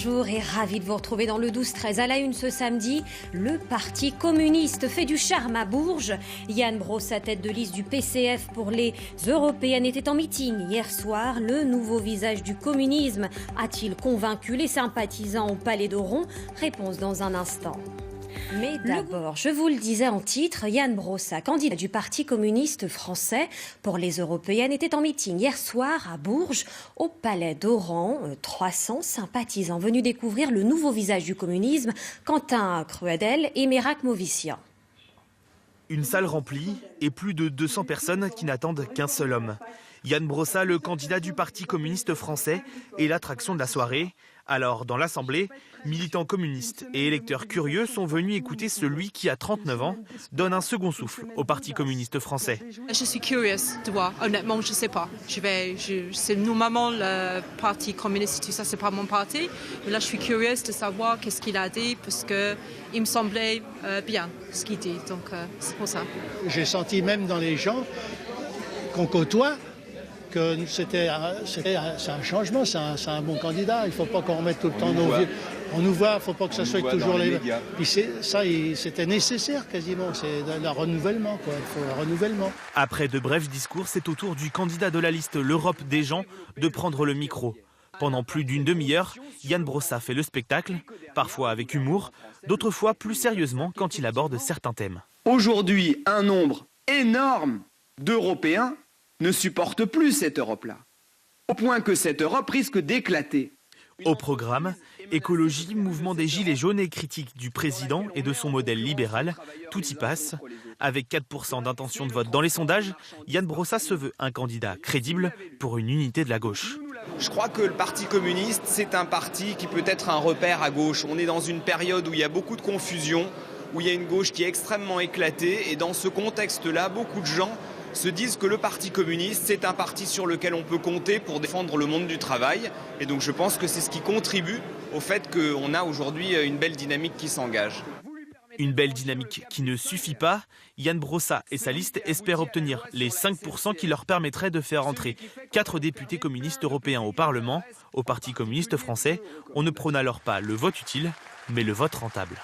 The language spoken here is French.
bonjour et ravi de vous retrouver dans le 12-13. À la une ce samedi, le Parti communiste fait du charme à Bourges. Yann Brossa, tête de liste du PCF pour les européennes, était en meeting hier soir. Le nouveau visage du communisme a-t-il convaincu les sympathisants au Palais d'Oron? Réponse dans un instant. Mais d'abord, je vous le disais en titre, Yann Brossa, candidat du Parti communiste français pour les européennes, était en meeting hier soir à Bourges, au Palais d'Oran. 300 sympathisants venus découvrir le nouveau visage du communisme, Quentin Cruadel et Mérac Movicia. Une salle remplie et plus de 200 personnes qui n'attendent qu'un seul homme. Yann Brossa, le candidat du Parti communiste français, est l'attraction de la soirée. Alors, dans l'Assemblée, militants communistes et électeurs curieux sont venus écouter celui qui, à 39 ans, donne un second souffle au Parti communiste français. Je suis curieuse de voir. Honnêtement, je ne sais pas. C'est normalement le Parti communiste, tout ça, c'est pas mon parti. Mais là, je suis curieuse de savoir qu'est-ce qu'il a dit parce qu'il me semblait bien ce qu'il dit. Donc, c'est pour ça. J'ai senti même dans les gens qu'on côtoie que c'est un changement, c'est un bon candidat. Il ne faut pas qu'on remette tout le temps nos vies. On nous voit, il ne faut pas que ça soit toujours les... Puis c'était nécessaire quasiment, c'est le renouvellement, quoi. Il faut un renouvellement. Après de brefs discours, c'est au tour du candidat de la liste L'Europe des gens de prendre le micro. Pendant plus d'une demi-heure, Yann Brossa fait le spectacle, parfois avec humour, d'autres fois plus sérieusement quand il aborde certains thèmes. Aujourd'hui, un nombre énorme d'Européens ne supporte plus cette Europe-là, au point que cette Europe risque d'éclater. Au programme, écologie, mouvement des Gilets jaunes et critique du président et de son modèle libéral, tout y passe. Avec 4% d'intention de vote dans les sondages, Yann Brossa se veut un candidat crédible pour une unité de la gauche. Je crois que le Parti communiste, c'est un parti qui peut être un repère à gauche. On est dans une période où il y a beaucoup de confusion, où il y a une gauche qui est extrêmement éclatée, et dans ce contexte-là, beaucoup de gens se disent que le Parti communiste, c'est un parti sur lequel on peut compter pour défendre le monde du travail. Et donc je pense que c'est ce qui contribue au fait qu'on a aujourd'hui une belle dynamique qui s'engage. Une belle dynamique qui ne suffit pas. Yann Brossa et sa liste espèrent obtenir les 5% qui leur permettraient de faire entrer 4 députés communistes européens au Parlement. Au Parti communiste français, on ne prône alors pas le vote utile, mais le vote rentable.